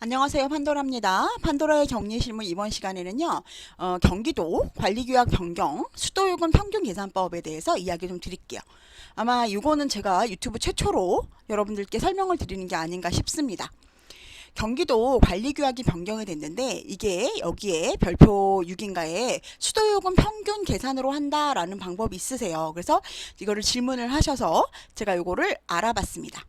안녕하세요. 판도라입니다. 판도라의 격리실무 이번 시간에는요. 경기도 관리규약 변경 수도요금 평균 계산법에 대해서 이야기 좀 드릴게요. 아마 이거는 제가 유튜브 최초로 여러분들께 설명을 드리는 게 아닌가 싶습니다. 경기도 관리규약이 변경이 됐는데 이게 여기에 별표 6인가에 수도요금 평균 계산으로 한다라는 방법이 있으세요. 그래서 이거를 질문을 하셔서 제가 이거를 알아봤습니다.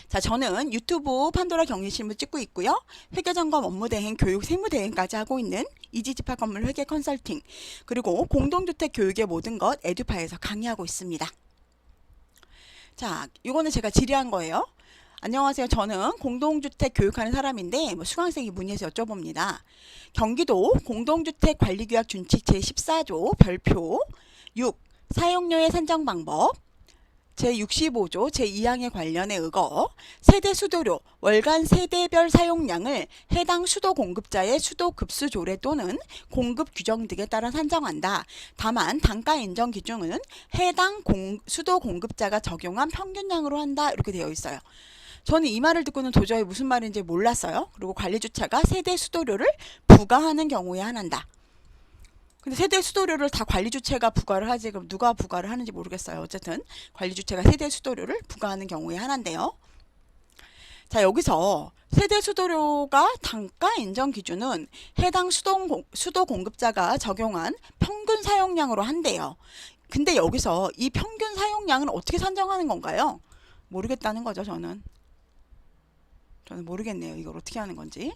자, 저는 유튜브 판도라 격리실무 찍고 있고요. 회계점검 업무대행, 교육 세무대행까지 하고 있는 이지집합건물 회계 컨설팅, 그리고 공동주택 교육의 모든 것 에듀파에서 강의하고 있습니다. 자, 이거는 제가 질의한 거예요. 안녕하세요. 저는 공동주택 교육하는 사람인데 수강생이 문의해서 여쭤봅니다. 경기도 공동주택관리규약 준칙 제14조 별표 6 사용료의 산정 방법 제65조 제2항에 관련해 의거 세대 수도료 월간 세대별 사용량을 해당 수도 공급자의 수도 급수 조례 또는 공급 규정 등에 따라 산정한다. 다만 단가 인정 기준은 해당 수도 공급자가 적용한 평균량으로 한다. 이렇게 되어 있어요. 저는 이 말을 듣고는 도저히 무슨 말인지 몰랐어요. 그리고 관리주체가 세대 수도료를 부과하는 경우에 한한다. 근데 세대 수도료를 다 관리주체가 부과를 하지 그럼 누가 부과를 하는지 모르겠어요. 어쨌든 관리주체가 세대 수도료를 부과하는 경우에 하나인데요. 자, 여기서 세대 수도료가 단가 인정 기준은 해당 수도 공급자가 적용한 평균 사용량으로 한대요. 근데 여기서 이 평균 사용량은 어떻게 산정하는 건가요? 모르겠다는 거죠. 저는 모르겠네요. 이걸 어떻게 하는 건지.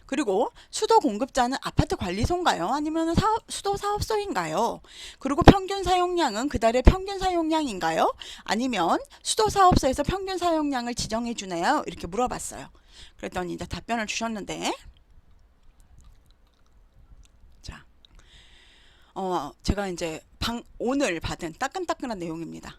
그리고 수도 공급자는 아파트 관리소인가요? 아니면 수도 사업소인가요? 그리고 평균 사용량은 그달의 평균 사용량인가요? 아니면 수도 사업소에서 평균 사용량을 지정해 주나요? 이렇게 물어봤어요. 그랬더니 이제 답변을 주셨는데, 자, 제가 이제 오늘 받은 따끈따끈한 내용입니다.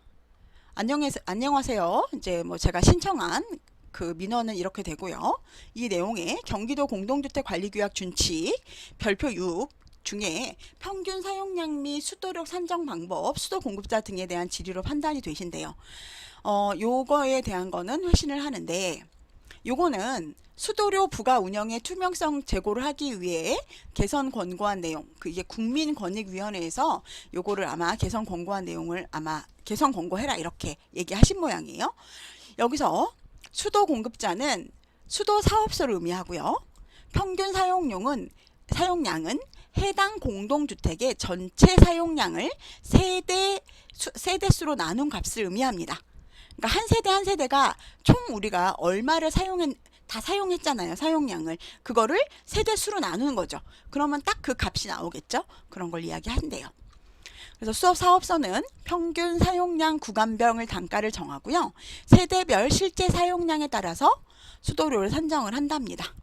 안녕하세요. 이제 제가 신청한 그 민원은 이렇게 되고요. 이 내용에 경기도 공동주택관리규약 준칙 별표 6 중에 평균 사용량 및 수도력 산정 방법, 수도 공급자 등에 대한 질의로 판단이 되신대요. 요거에 대한 거는 회신을 하는데, 요거는 수도료 부과 운영의 투명성 제고를 하기 위해 개선 권고한 내용, 이게 국민권익위원회에서 요거를 아마 개선 권고한 내용을 아마 개선 권고해라 이렇게 얘기하신 모양이에요. 여기서 수도 공급자는 수도 사업소를 의미하고요. 평균 사용량은 해당 공동주택의 전체 사용량을 세대수로 나눈 값을 의미합니다. 그러니까 한 세대가 총 우리가 얼마를 다 사용했잖아요. 사용량을. 그거를 세대수로 나누는 거죠. 그러면 딱 그 값이 나오겠죠. 그런 걸 이야기한대요. 그래서 수업 사업소는 평균 사용량 구간별 단가를 정하고요. 세대별 실제 사용량에 따라서 수도료를 산정을 한답니다.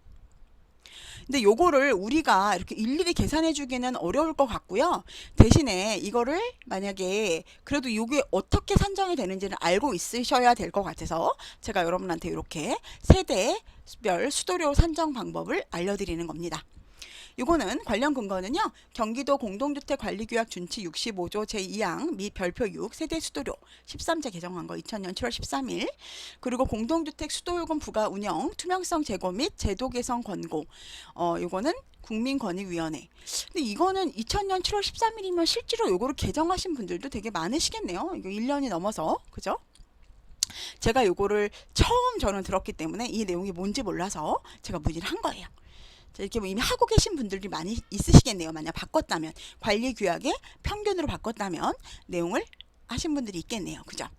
근데 요거를 우리가 이렇게 일일이 계산해 주기는 어려울 것 같고요. 대신에 이거를 만약에 그래도 이게 어떻게 산정이 되는지는 알고 있으셔야 될 것 같아서 제가 여러분한테 이렇게 세대별 수도료 산정 방법을 알려드리는 겁니다. 이거는 관련 근거는요. 경기도 공동주택관리규약 준칙 65조 제2항 및 별표 6 세대 수도료 13제 개정한 거 2000년 7월 13일 그리고 공동주택 수도요금 부과 운영 투명성 제고 및 제도 개선 권고 이거는 국민권익위원회. 근데 이거는 2000년 7월 13일이면 실제로 요거를 개정하신 분들도 되게 많으시겠네요. 이거 1년이 넘어서 그죠? 제가 요거를 처음 저는 들었기 때문에 이 내용이 뭔지 몰라서 제가 문의를 한 거예요. 이렇게 이미 하고 계신 분들이 많이 있으시겠네요. 만약 바꿨다면 관리규약의 평균으로 바꿨다면 내용을 하신 분들이 있겠네요. 그죠?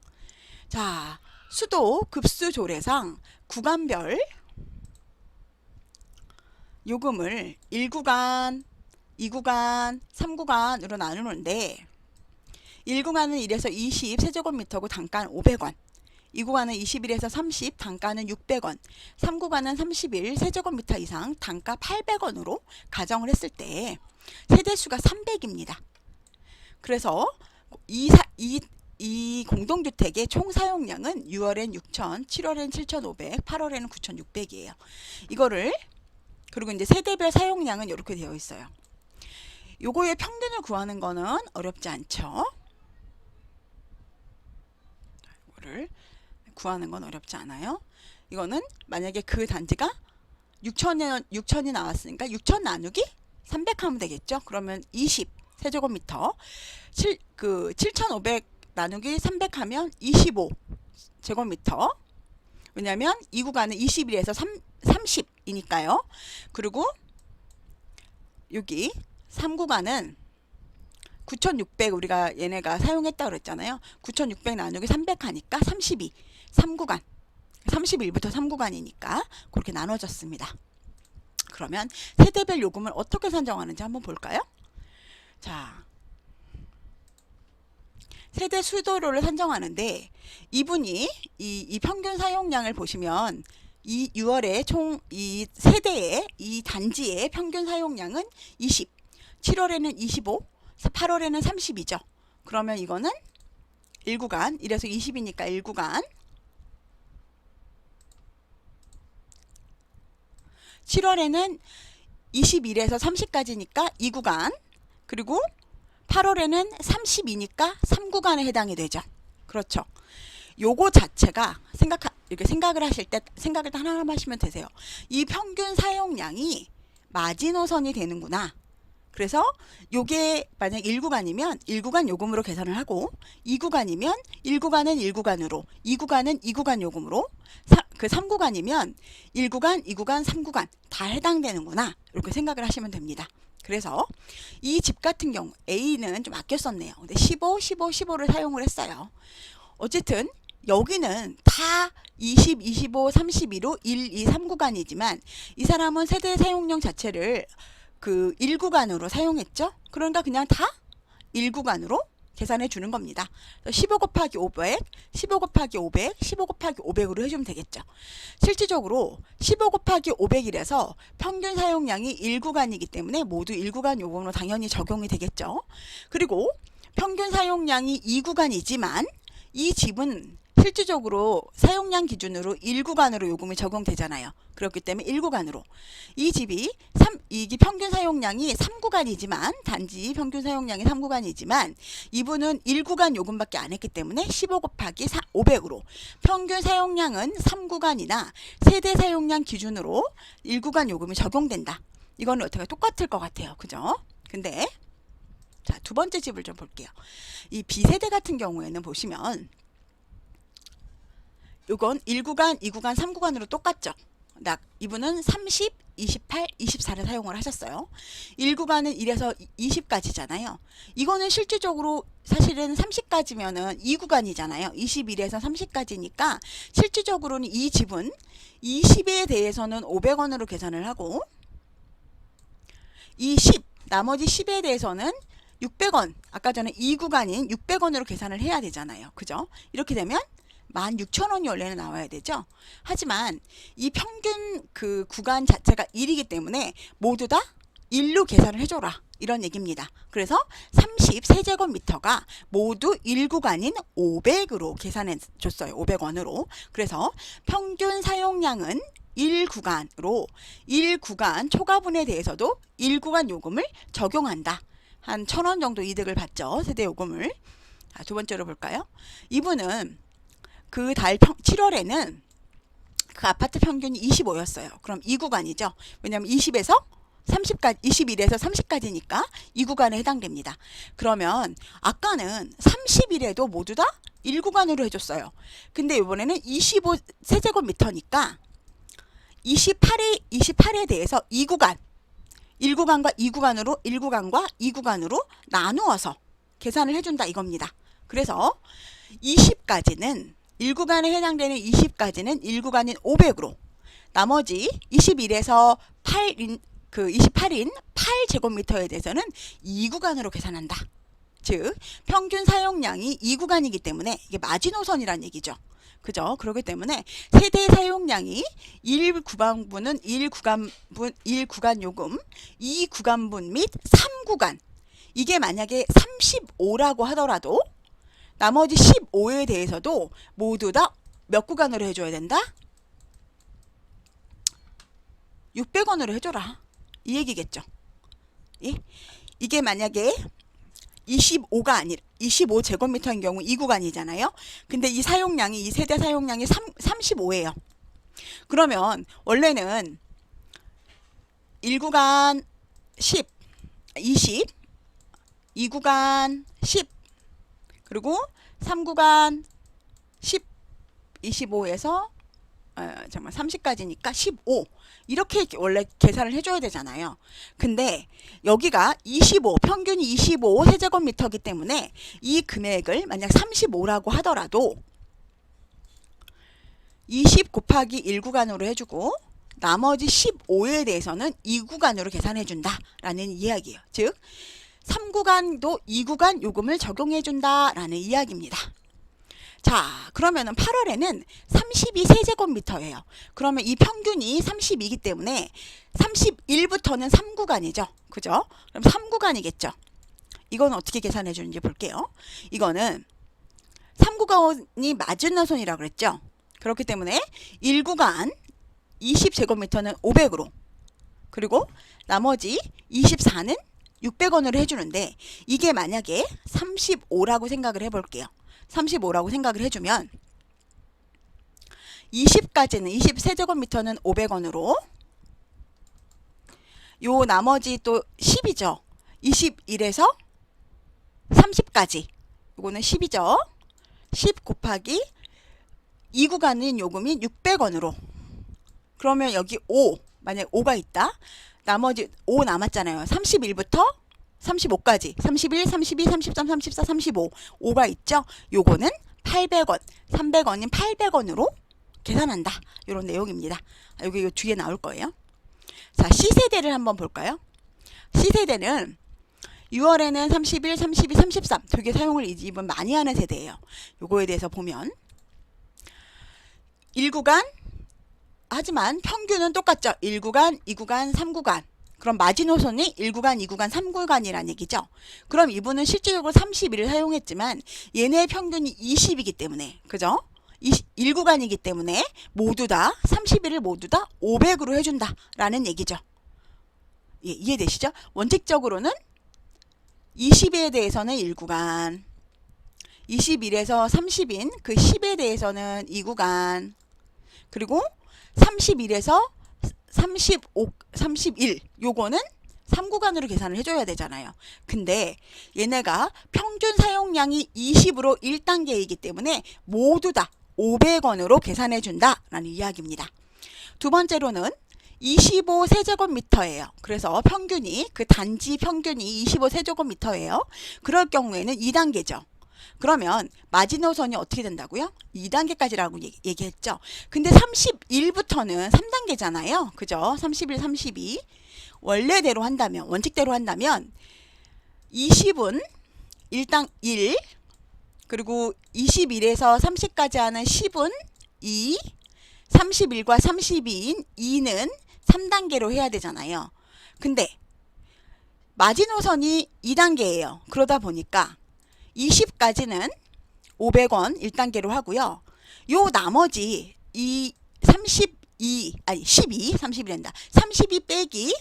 자, 수도 급수 조례상 구간별 요금을 1구간, 2구간, 3구간으로 나누는데 1구간은 1에서 20 세제곱미터고 단가는 500원 2구간은 21에서 30, 단가는 600원, 3구간은 31 세제곱미터 이상, 단가 800원으로 가정을 했을 때 세대수가 300입니다. 그래서 이 공동주택의 총 사용량은 6월엔 6,000, 7월엔 7,500, 8월에는 9,600이에요. 이거를 그리고 이제 세대별 사용량은 이렇게 되어 있어요. 요거의 평균을 구하는 거는 어렵지 않죠. 이거를 구하는 건 어렵지 않아요. 이거는 만약에 그 단지가 6천이 나왔으니까 6천 나누기 300 하면 되겠죠. 그러면 20 세제곱미터. 7,500 나누기 300 하면 25 제곱미터. 왜냐면 이 구간은 21에서 30이니까요. 그리고 여기 3구간은 9,600 우리가 얘네가 사용했다 그랬잖아요. 9,600 나누기 300 하니까 32. 3구간. 31부터 3구간이니까 그렇게 나눠졌습니다. 그러면 세대별 요금을 어떻게 산정하는지 한번 볼까요? 자, 세대 수도료를 산정하는데 이분이 이 평균 사용량을 보시면 이 6월에 총 이 세대의 이 단지의 평균 사용량은 20, 7월에는 25, 8월에는 30이죠. 그러면 이거는 1구간, 이래서 20이니까 1구간, 7월에는 21에서 30까지니까 2구간, 그리고 8월에는 32니까 3구간에 해당이 되죠. 그렇죠. 요거 자체가 이렇게 생각을 하실 때 생각을 하나만 하시면 되세요. 이 평균 사용량이 마지노선이 되는구나. 그래서 요게 만약 1구간이면 1구간 요금으로 계산을 하고 2구간이면 1구간은 1구간으로 2구간은 2구간 요금으로 그 3구간이면 1구간, 2구간, 3구간 다 해당되는구나. 이렇게 생각을 하시면 됩니다. 그래서 이 집 같은 경우 A는 좀 아껴 썼네요. 근데 15, 15, 15를 사용을 했어요. 어쨌든 여기는 다 20, 25, 32로 1, 2, 3구간이지만 이 사람은 세대 사용량 자체를 그 1구간으로 사용했죠. 그러니까 그냥 다 1구간으로 계산해 주는 겁니다. 15 곱하기 500, 15 곱하기 500, 15 곱하기 500으로 해주면 되겠죠. 실질적으로 15 곱하기 500이라서 평균 사용량이 1구간이기 때문에 모두 1구간 요금으로 당연히 적용이 되겠죠. 그리고 평균 사용량이 2구간이지만 이 집은 실질적으로 사용량 기준으로 1구간으로 요금이 적용되잖아요. 그렇기 때문에 1구간으로 이 집이 이게 평균 사용량이 3구간이지만 단지 평균 사용량이 3구간이지만 이분은 1구간 요금밖에 안 했기 때문에 15 곱하기 500으로 평균 사용량은 3구간이나 세대 사용량 기준으로 1구간 요금이 적용된다. 이거는 어떻게 똑같을 것 같아요. 그죠? 근데 자, 두 번째 집을 좀 볼게요. 이 B세대 같은 경우에는 보시면 이건 1구간, 2구간, 3구간으로 똑같죠. 이분은 30, 28, 24를 사용을 하셨어요. 1구간은 1에서 20까지잖아요. 이거는 실질적으로 사실은 30까지면은 2구간이잖아요. 21에서 30까지니까 실질적으로는 이 집은 20에 대해서는 500원으로 계산을 하고 이 10, 나머지 10에 대해서는 600원, 아까 전에 2구간인 600원으로 계산을 해야 되잖아요. 그죠? 이렇게 되면 16,000원이 원래는 나와야 되죠. 하지만 이 평균 그 구간 자체가 1이기 때문에 모두 다 1로 계산을 해줘라. 이런 얘기입니다. 그래서 30 세제곱미터가 모두 1구간인 500으로 계산해 줬어요. 500원으로. 그래서 평균 사용량은 1구간으로 1구간 초과분에 대해서도 1구간 요금을 적용한다. 한 1,000원 정도 이득을 받죠. 세대 요금을. 자, 두 번째로 볼까요? 이분은 그 달 7월에는 그 아파트 평균이 25였어요. 그럼 2구간이죠. 왜냐하면 20에서 30까지, 21에서 30까지니까 2구간에 해당됩니다. 그러면 아까는 30일에도 모두 다 1구간으로 해줬어요. 근데 이번에는 25 세제곱미터니까 28에 대해서 2구간, 1구간과 2구간으로 1구간과 2구간으로 나누어서 계산을 해준다 이겁니다. 그래서 20까지는 1구간에 해당되는 20까지는 1구간인 500으로 나머지 21에서 28인 8제곱미터에 대해서는 2구간으로 계산한다. 즉 평균 사용량이 2구간이기 때문에 이게 마지노선이란 얘기죠. 그죠? 그렇기 때문에 세대 사용량이 1구간분은 1구간 요금, 2구간분 및 3구간 이게 만약에 35라고 하더라도 나머지 15에 대해서도 모두 다 몇 구간으로 해줘야 된다? 600원으로 해줘라. 이 얘기겠죠. 예? 이게 만약에 25가 아니라 25제곱미터인 경우 2구간이잖아요. 근데 이 사용량이 이 세대 사용량이 35예요. 그러면 원래는 1구간 10, 20, 2구간 10, 그리고 3구간 10, 25에서 잠깐 30까지니까 15 이렇게 원래 계산을 해줘야 되잖아요. 근데 여기가 25 평균이 25 세제곱미터이기 때문에 이 금액을 만약 35라고 하더라도 20 곱하기 1구간으로 해주고 나머지 15에 대해서는 2구간으로 계산해준다 라는 이야기예요. 즉 3구간도 2구간 요금을 적용해준다 라는 이야기입니다. 자, 그러면은 8월에는 32세제곱미터예요. 그러면 이 평균이 32이기 때문에 31부터는 3구간이죠. 그죠? 그럼 3구간이겠죠. 이건 어떻게 계산해 주는지 볼게요. 이거는 3구간이 마지노선이라고 그랬죠. 그렇기 때문에 1구간 20제곱미터는 500으로 그리고 나머지 24는 600원으로 해주는데 이게 만약에 35라고 생각을 해볼게요. 35라고 생각을 해주면 20까지는 20세제곱미터는 500원으로 요 나머지 또 10이죠. 21에서 30까지 요거는 10이죠. 10 곱하기 2구간인 요금이 600원으로 그러면 여기 5 만약 5가 있다. 나머지 5 남았잖아요. 31부터 35까지 31, 32, 33, 34, 35 5가 있죠. 요거는 800원 300원인 800원으로 계산한다. 이런 내용입니다. 여기 요 뒤에 나올 거예요. 자, C세대를 한번 볼까요? C세대는 6월에는 31, 32, 33 되게 사용을 이 집은 많이 하는 세대예요. 요거에 대해서 보면 1구간 하지만 평균은 똑같죠. 1구간, 2구간, 3구간. 그럼 마지노선이 1구간, 2구간, 3구간이라는 얘기죠. 그럼 이분은 실질적으로 31을 사용했지만 얘네 평균이 20이기 때문에 그죠? 1구간이기 때문에 모두 다 31을 모두 다 500으로 해준다 라는 얘기죠. 예, 이해되시죠? 원칙적으로는 20에 대해서는 1구간 21에서 30인 그 10에 대해서는 2구간 그리고 31에서 35, 31 요거는 3구간으로 계산을 해줘야 되잖아요. 근데 얘네가 평균 사용량이 20으로 1단계이기 때문에 모두 다 500원으로 계산해준다 라는 이야기입니다. 두 번째로는 25세제곱미터예요. 그래서 평균이 그 단지 평균이 25세제곱미터예요. 그럴 경우에는 2단계죠. 그러면 마지노선이 어떻게 된다고요? 2단계까지라고 얘기했죠. 근데 31부터는 3단계잖아요. 그죠? 31, 32 원래대로 한다면 원칙대로 한다면 20은 1당 1 그리고 21에서 30까지 하는 10은 2 31과 32인 2는 3단계로 해야 되잖아요. 근데 마지노선이 2단계예요. 그러다 보니까 20까지는 500원 1단계로 하고요. 요 나머지 이 32 아니 12 30이란다. 32 빼기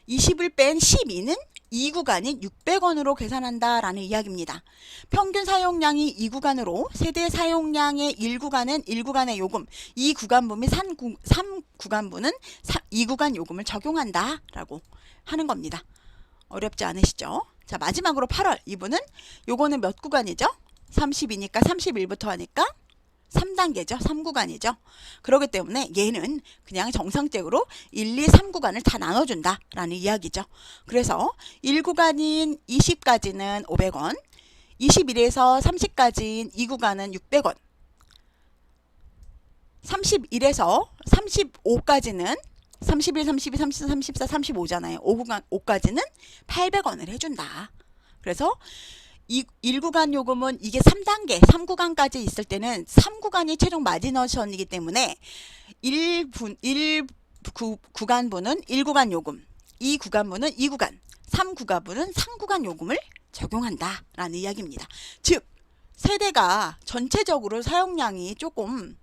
20을 뺀 12는 2구간인 600원으로 계산한다라는 이야기입니다. 평균 사용량이 2구간으로 세대 사용량의 1구간은 1구간의 요금, 2구간부 및 3구간부는 2구간 요금을 적용한다라고 하는 겁니다. 어렵지 않으시죠? 자, 마지막으로 8월 이분은 요거는 몇 구간이죠? 30이니까 31부터 하니까 3단계죠. 3구간이죠. 그렇기 때문에 얘는 그냥 정상적으로 1, 2, 3구간을 다 나눠준다 라는 이야기죠. 그래서 1구간인 20까지는 500원 21에서 30까지인 2구간은 600원 31에서 35까지는 31, 32, 33, 34, 35잖아요. 5까지는 800원을 해준다. 그래서 1구간 요금은 이게 3단계, 3구간까지 있을 때는 3구간이 최종 마지노선이기 때문에 1구간부는 1구간 요금, 2구간부는 2구간, 3구간부는 3구간 요금을 적용한다 라는 이야기입니다. 즉 세대가 전체적으로 사용량이 조금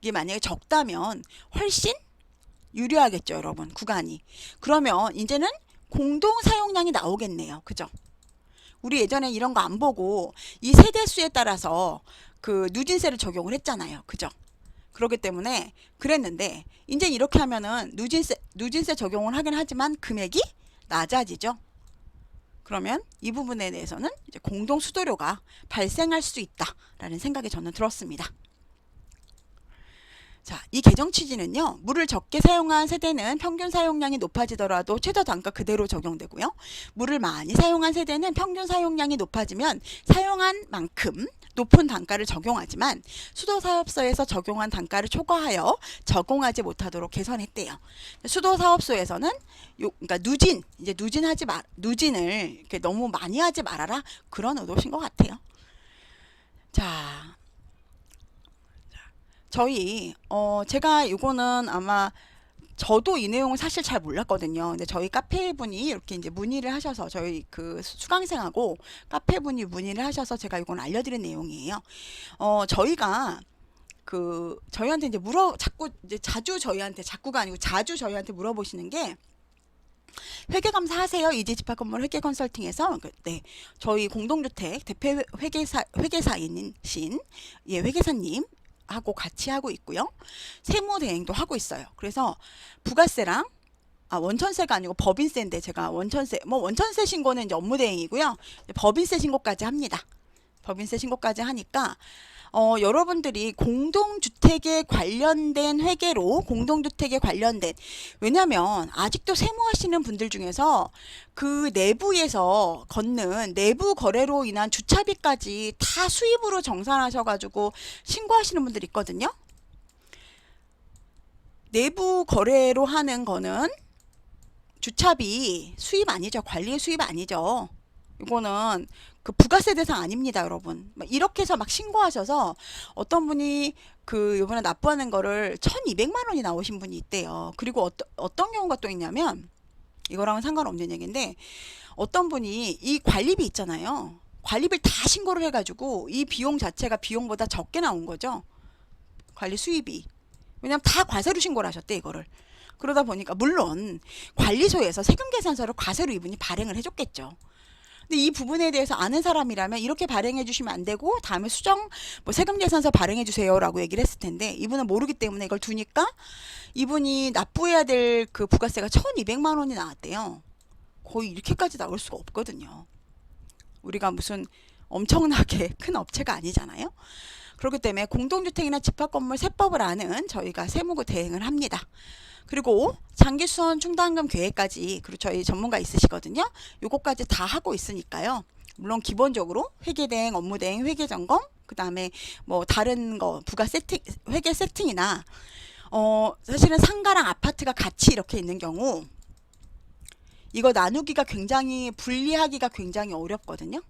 이게 만약에 적다면 훨씬 유리하겠죠, 여러분. 구간이. 그러면 이제는 공동 사용량이 나오겠네요. 그죠? 우리 예전에 이런 거 안 보고 이 세대수에 따라서 그 누진세를 적용을 했잖아요. 그죠? 그렇기 때문에 그랬는데 이제 이렇게 하면은 누진세 적용을 하긴 하지만 금액이 낮아지죠. 그러면 이 부분에 대해서는 이제 공동 수도료가 발생할 수 있다라는 생각이 저는 들었습니다. 자, 이 개정 취지는요. 물을 적게 사용한 세대는 평균 사용량이 높아지더라도 최저 단가 그대로 적용되고요. 물을 많이 사용한 세대는 평균 사용량이 높아지면 사용한 만큼 높은 단가를 적용하지만 수도사업소에서 적용한 단가를 초과하여 적용하지 못하도록 개선했대요. 수도사업소에서는 그러니까 누진을 이렇게 너무 많이 하지 말아라 그런 의도신 것 같아요. 자. 제가 이거는 아마 저도 이 내용을 사실 잘 몰랐거든요. 근데 저희 카페 분이 이렇게 이제 문의를 하셔서 저희 그 수강생하고 카페 분이 문의를 하셔서 제가 이건 알려드린 내용이에요. 저희가 저희한테 이제 자꾸가 아니고 자주 저희한테 물어보시는 게 회계감사 하세요? 이지집합건물 회계컨설팅에서 네, 저희 공동주택 대표 회계사이신 회계사님 하고 같이 하고 있고요. 세무 대행도 하고 있어요. 그래서 부가세랑 원천세가 아니고 법인세인데 제가 원천세 신고는 이제 업무 대행이고요. 법인세 신고까지 합니다. 법인세 신고까지 하니까 여러분들이 공동주택에 관련된 회계로 왜냐면 아직도 세무하시는 분들 중에서 그 내부에서 걷는 내부 거래로 인한 주차비까지 다 수입으로 정산하셔가지고 신고하시는 분들 있거든요. 내부 거래로 하는 거는 주차비 수입 아니죠. 관리 수입 아니죠. 이거는 그 부가세 대상 아닙니다, 여러분. 이렇게 해서 막 신고하셔서 어떤 분이 요번에 납부하는 거를 1,200만 원이 나오신 분이 있대요. 그리고 어떤 경우가 또 있냐면 이거랑은 상관없는 얘기인데 어떤 분이 이 관리비 있잖아요. 관리비를 다 신고를 해가지고 이 비용 자체가 비용보다 적게 나온 거죠. 관리 수입이. 왜냐면 다 과세로 신고를 하셨대, 이거를. 그러다 보니까 물론 관리소에서 세금계산서를 과세로 이분이 발행을 해줬겠죠. 근데 이 부분에 대해서 아는 사람이라면 이렇게 발행해 주시면 안 되고 다음에 세금계산서 발행해 주세요라고 얘기를 했을 텐데 이분은 모르기 때문에 이걸 두니까 이분이 납부해야 될 그 부가세가 1,200만 원이 나왔대요. 거의 이렇게까지 나올 수가 없거든요. 우리가 무슨 엄청나게 큰 업체가 아니잖아요. 그렇기 때문에 공동주택이나 집합건물 세법을 아는 저희가 세무 대행을 합니다. 그리고 장기수선 충당금 계획까지 그리고 저희 전문가 있으시거든요. 요거까지 다 하고 있으니까요. 물론 기본적으로 회계대행, 업무대행, 회계점검, 그 다음에 뭐 다른 거 회계 세팅이나 사실은 상가랑 아파트가 같이 이렇게 있는 경우 이거 나누기가 분리하기가 굉장히 어렵거든요.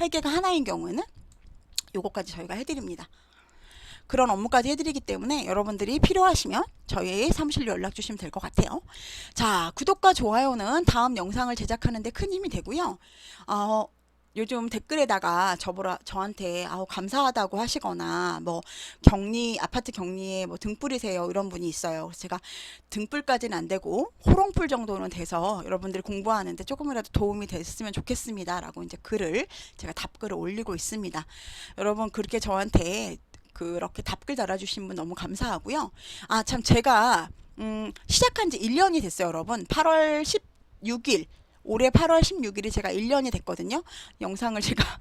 회계가 하나인 경우에는 요거까지 저희가 해드립니다. 그런 업무까지 해드리기 때문에 여러분들이 필요하시면 저희 사무실로 연락 주시면 될 것 같아요. 자, 구독과 좋아요는 다음 영상을 제작하는 데 큰 힘이 되고요. 요즘 댓글에다가 저한테 감사하다고 하시거나 뭐 아파트 격리에 뭐 등불이세요 이런 분이 있어요. 그래서 제가 등불까지는 안 되고 호롱불 정도는 돼서 여러분들이 공부하는데 조금이라도 도움이 됐으면 좋겠습니다 라고 이제 제가 답글을 올리고 있습니다. 여러분 그렇게 저한테 그렇게 답글 달아주신 분 너무 감사하고요. 참 제가 시작한 지 1년이 됐어요, 여러분. 올해 8월 16일이 제가 1년이 됐거든요. 영상을 제가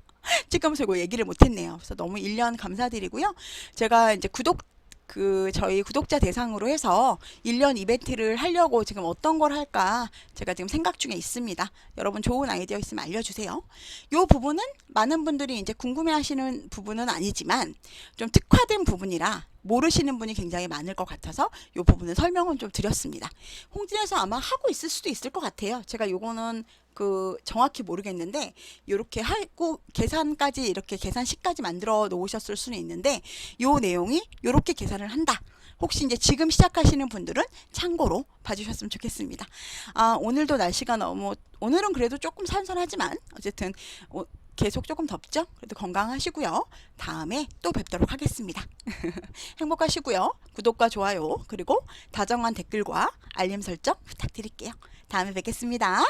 찍으면서 이거 얘기를 못했네요. 그래서 너무 1년 감사드리고요. 제가 이제 저희 구독자 대상으로 해서 1년 이벤트를 하려고 지금 어떤 걸 할까 제가 지금 생각 중에 있습니다. 여러분 좋은 아이디어 있으면 알려주세요. 이 부분은 많은 분들이 이제 궁금해 하시는 부분은 아니지만 좀 특화된 부분이라 모르시는 분이 굉장히 많을 것 같아서 이 부분은 설명은 좀 드렸습니다. 홍진에서 아마 하고 있을 수도 있을 것 같아요. 제가 요거는 정확히 모르겠는데 이렇게 하고 이렇게 계산식까지 만들어 놓으셨을 수는 있는데 요 내용이 이렇게 계산을 한다. 혹시 이제 지금 시작하시는 분들은 참고로 봐주셨으면 좋겠습니다. 오늘도 날씨가 오늘은 그래도 조금 선선하지만 어쨌든 계속 조금 덥죠? 그래도 건강하시고요. 다음에 또 뵙도록 하겠습니다. 행복하시고요. 구독과 좋아요 그리고 다정한 댓글과 알림 설정 부탁드릴게요. 다음에 뵙겠습니다.